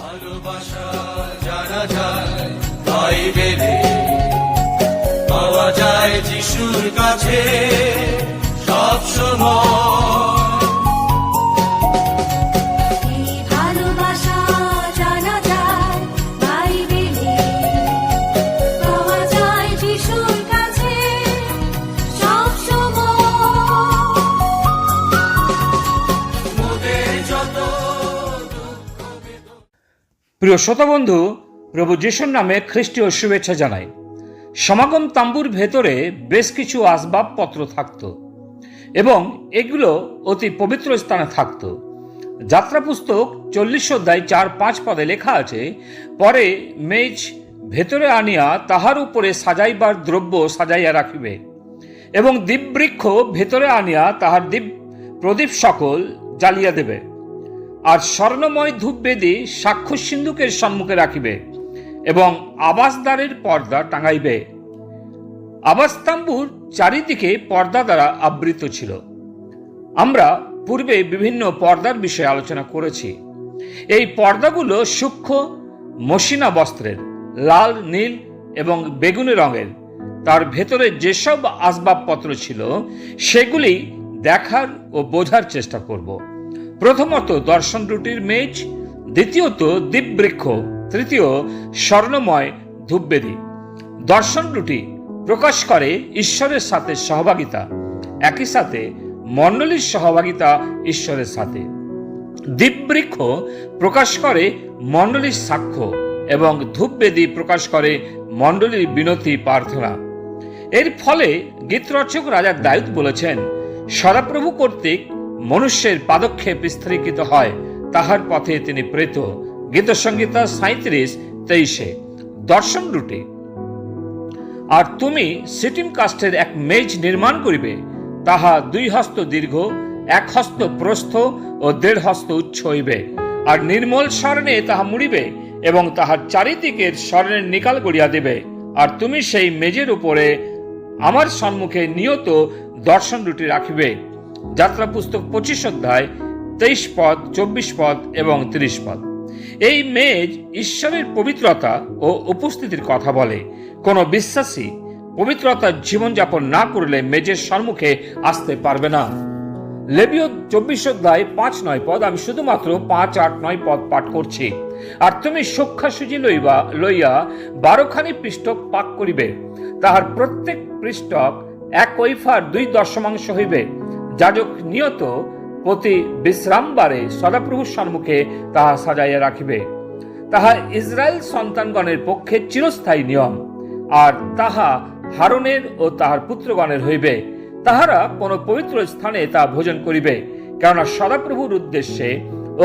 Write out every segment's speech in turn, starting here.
ভালোবাসা জানা যায় বাইবেলে, পাওয়া যায় যিশুর কাছে সব সময়। প্রিয় শ্রোতা বন্ধু, প্রভু যিশুর নামে খ্রিস্টীয় শুভেচ্ছা জানাই। সমাগম তাম্বুর ভেতরে বেশ কিছু আসবাবপত্র থাকত এবং এগুলো অতি পবিত্র স্থানে থাকত। যাত্রা পুস্তক 40 অধ্যায় 4-5 পদে লেখা আছে, পরে মেজ ভেতরে আনিয়া তাহার উপরে সাজাইবার দ্রব্য সাজাইয়া রাখিবে এবং দীপবৃক্ষ ভেতরে আনিয়া তাহার দীপ প্রদীপ সকল জ্বালিয়া দেবে, আর স্বর্ণময় ধূপবেদী সাক্ষ্য সিন্ধুকের সম্মুখে রাখিবে এবং আবাসদ্বারের পর্দা টাঙাইবে। আবাসতাম্বুর চারিদিকে পর্দা দ্বারা আবৃত ছিল। আমরা পূর্বে বিভিন্ন পর্দার বিষয়ে আলোচনা করেছি। এই পর্দাগুলো সূক্ষ্ম মসিনা বস্ত্রের, লাল, নীল এবং বেগুনি রঙের। তার ভেতরে যেসব আসবাবপত্র ছিল সেগুলি দেখার ও বোঝার চেষ্টা করব। প্রথমত দর্শন রুটির মেজ, দ্বিতীয়ত দীপবৃক্ষ, তৃতীয় স্বর্ণময় ধূপবেদী। দর্শন রুটি প্রকাশ করে ঈশ্বরের সাথে সহভাগিতা, একই সাথে মণ্ডলীর সহভাগিতা ঈশ্বরের সাথে। দীপবৃক্ষ প্রকাশ করে মণ্ডলীর সাক্ষ্য এবং ধূপবেদী প্রকাশ করে মণ্ডলীর বিনতি প্রার্থনা। এর ফলে গীতরচক রাজা দাউদ বলেছেন, সদাপ্রভু কর্তৃক মনুষ্যের পাদক্ষেপ স্থিরীকৃত হয়, তাহার পথে তিনি প্রেত। গীতসংহিতা 37:23। দর্শন রুটি। আর তুমি সিটিম কাষ্ঠের এক মেজ নির্মাণ করিবে, তাহা 2 হস্ত দীর্ঘ, 1 হস্ত প্রস্থ ও 1.5 হস্ত উচ্চ হইবে, আর নির্মল স্বর্ণে তাহা মুড়িবে এবং তাহার চারিদিকের স্বর্ণের নিকাল গড়িয়া দেবে। আর তুমি সেই মেজের উপরে আমার সম্মুখে নিয়ত দর্শন রুটি রাখিবে। যাত্রা পুস্তক 25 অধ্যায় 23 পদ, 24 পদ এবং 30 পদ। এই মেজ ঈশ্বরের পবিত্রতা ও উপস্থিতির কথা বলে। কোন বিশ্বাসী পবিত্রতার জীবনযাপন না করলে মেজের সম্মুখে আসতে পারবে না। লেবীয় 24 অধ্যায় 5-9 পদ, আমি শুধুমাত্র 5, 8, 9 পদ পাঠ করছি। আর তুমি সখ্যা সুজি লইয়া 12খানি পৃষ্ঠক পাক করিবে, তাহার প্রত্যেক পৃষ্ঠক 1 ওইফার 2 দশমাংশ হইবে। যাজক নিয়ত প্রতি বিশ্রামবারে সদাপ্রভুর সম্মুখে তাহা সাজাইয়া রাখিবে। তাহা ইসরায়েল সন্তানগণের পক্ষে চিরস্থায়ী নিয়ম, আর তাহা হারনের ও তাহার পুত্রগণের হইবে। তাহারা কোন পবিত্র স্থানে তা ভোজন করিবে, কেননা সদাপ্রভুর উদ্দেশ্যে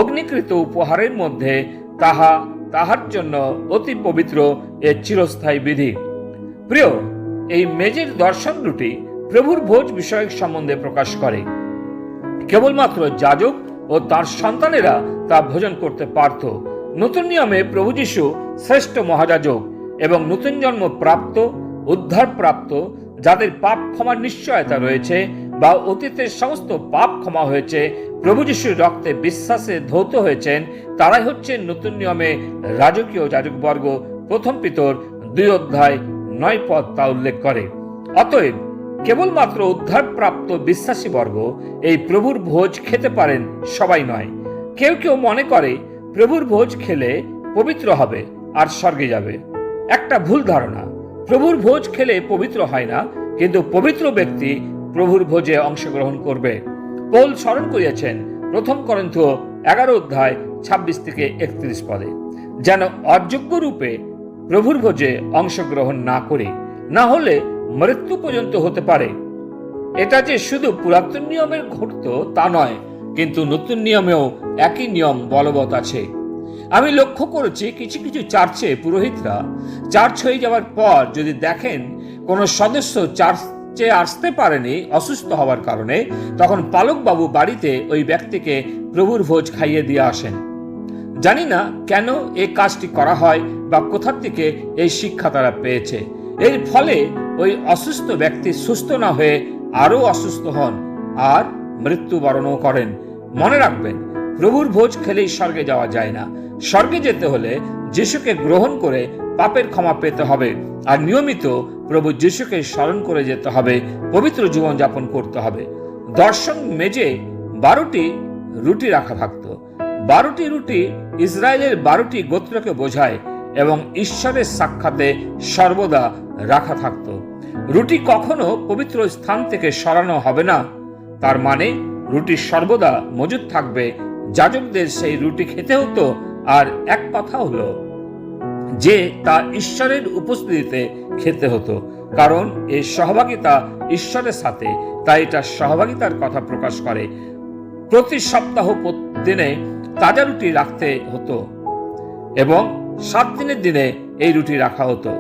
অগ্নিকৃত উপহারের মধ্যে তাহা তাহার জন্য অতি পবিত্র, এ চিরস্থায়ী বিধি। প্রিয়, এই মেজের দর্শন রুটি প্রভুর ভোজ বিষয়ক সম্বন্ধে প্রকাশ করে। কেবলমাত্র যাজক ও তার সন্তানেরা তা ভোজন করতে পারত। নতুন নিয়মে প্রভু যীশু শ্রেষ্ঠ মহাযাজক এবং নতুন জন্ম প্রাপ্ত, উদ্ধার প্রাপ্ত, যাদের পাপ ক্ষমার নিশ্চয়তা রয়েছে বা অতীতের সমস্ত পাপ ক্ষমা হয়েছে, প্রভু যীশুর রক্তে বিশ্বাসে ধৌত হয়েছেন, তারাই হচ্ছে নতুন নিয়মে রাজকীয় যাজকবর্গ। 1 পিতর 2 অধ্যায় 9 পদ তা উল্লেখ করে। অতএব কেবলমাত্র উদ্ধার প্রাপ্ত বিশ্বাসী বর্গ এই প্রভুর ভোজ খেতে পারেন, সবাই নয়। কেউ কেউ মনে করে প্রভুর ভোজ খেলে পবিত্র হবে আর স্বর্গে যাবে। একটা ভুল ধারণা। প্রভুর ভোজ খেলে পবিত্র হয় না, কিন্তু পবিত্র ব্যক্তি প্রভুর ভোজে অংশগ্রহণ করবে। পৌল স্মরণ করিয়াছেন 1 করিন্থীয় 11 অধ্যায় 26-31 পদে, যেন অযোগ্য রূপে প্রভুর ভোজে অংশগ্রহণ না করি, না হলে মৃত্যু পর্যন্ত হতে পারে। এটা যে শুধু পুরাতন নিয়মের ঘটত তা নয়, কিন্তু নতুন নিয়মেও একই নিয়ম বলবৎ আছে। আমি লক্ষ্য করেছি কিছু কিছু চার্চে পুরোহিতরা চার্চ হয়ে যাওয়ার পর যদি দেখেন কোন সদস্য চার্চে আসতে পারেনি অসুস্থ হওয়ার কারণে, তখন পালকবাবু বাড়িতে ওই ব্যক্তিকে প্রভুর ভোজ খাইয়ে দিয়ে আসেন। জানি না কেন এই কাজটি করা হয় বা কোথা থেকে এই শিক্ষা তারা পেয়েছে। এর ফলে ওই অসুস্থ ব্যক্তি সুস্থ না হয়ে আরো অসুস্থ হন আর মৃত্যুবরণও করেন। মনে রাখবেন, প্রভুর ভোজ খেলেই স্বর্গে যাওয়া যায় না। স্বর্গে যেতে হলে যিশুকে গ্রহণ করে পাপের ক্ষমা পেতে হবে, আর নিয়মিত প্রভু যিশুকে স্মরণ করে যেতে হবে, পবিত্র জীবন যাপন করতে হবে। দর্শন মেজে 12টি রুটি রাখা থাকতো। 12টি রুটি ইসরায়েলের 12টি গোত্রকে বোঝায় এবং ঈশ্বরের সাক্ষাতে সর্বদা রাখা থাকতো। রুটি কখনো পবিত্র স্থান থেকে সরানো হবে না, তার মানে রুটি সর্বদা মজুদ থাকবে। যাজকদের সেই রুটি খেতে হতো, আর এক কথা হলো যে তা ঈশ্বরের উপস্থিতিতে খেতে হতো, কারণ এই সহভাগিতা ঈশ্বরের সাথে, তাই এটা সহভাগিতার কথা প্রকাশ করে। প্রতি সপ্তাহ দিনে তাজা রুটি রাখতে হতো এবং 7 দিনের দিনে এই রুটি রাখা হতো।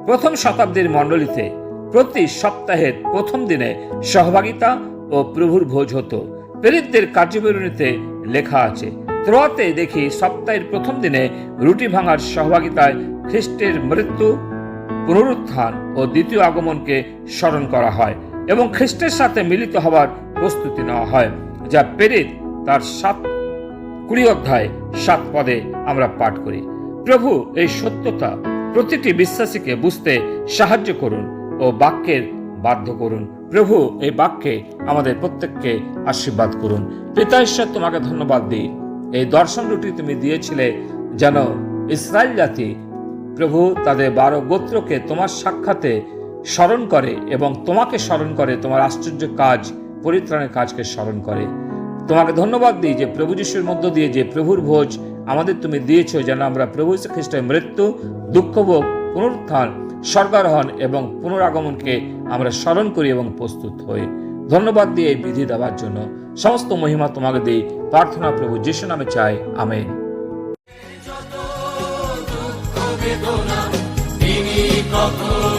প্রথম শতাব্দীর মণ্ডলীতে প্রতি সপ্তাহের প্রথম দিনে সহভাগিতা ও প্রভুর ভোজ হতো। প্রেরিতদের কার্যবিবরণীতে লেখা আছে। ত্রোয়াতে দেখি সপ্তাহের প্রথম দিনে রুটি ভাঙার সহভাগিতায় খ্রিস্টের মৃত্যু, পুনরুত্থান ও দ্বিতীয় আগমনকে স্মরণ করা হয় এবং খ্রিস্টের সাথে মিলিত হবার প্রস্তুতি নেওয়া হয়, যা প্রেরিত তার 20 অধ্যায় 7 পদে আমরা পাঠ করি। প্রভু এই সত্যতা প্রতিটি বিশ্বাসীকে বুঝতে সাহায্য করুন ও বাক্যের বাধ্য করুন। প্রভু এই বাক্যে আমাদের প্রত্যেককে আশীর্বাদ করুন। পিতা ঈশ্বর, তোমাকে ধন্যবাদ দিই। এই দর্শন রুটি তুমি দিয়েছিলে যেন ইসরায়েল জাতি প্রভু তাদের 12 গোত্রকে তোমার সাক্ষাতে স্মরণ করে এবং তোমাকে স্মরণ করে, তোমার আশ্চর্য কাজ, পরিত্রাণের কাজকে স্মরণ করে। তোমাকে ধন্যবাদ দিই যে প্রভু যিশুর মধ্য দিয়ে যে প্রভুর ভোজ আমাদের তুমি দিয়েছো, যেন আমরা প্রভু যীশু খ্রিস্টের মৃত্যু, দুঃখভোগ, পুনরুত্থান, স্বর্গারোহণ এবং পুনরাগমনকে আমরা স্মরণ করি এবং প্রস্তুত হই। ধন্যবাদ দিয়ে এই বিধি দেওয়ার জন্য। সমস্ত মহিমা তোমাকে দিই। প্রার্থনা প্রভু যিশু নামে চাই, আমেন। তিনি কখন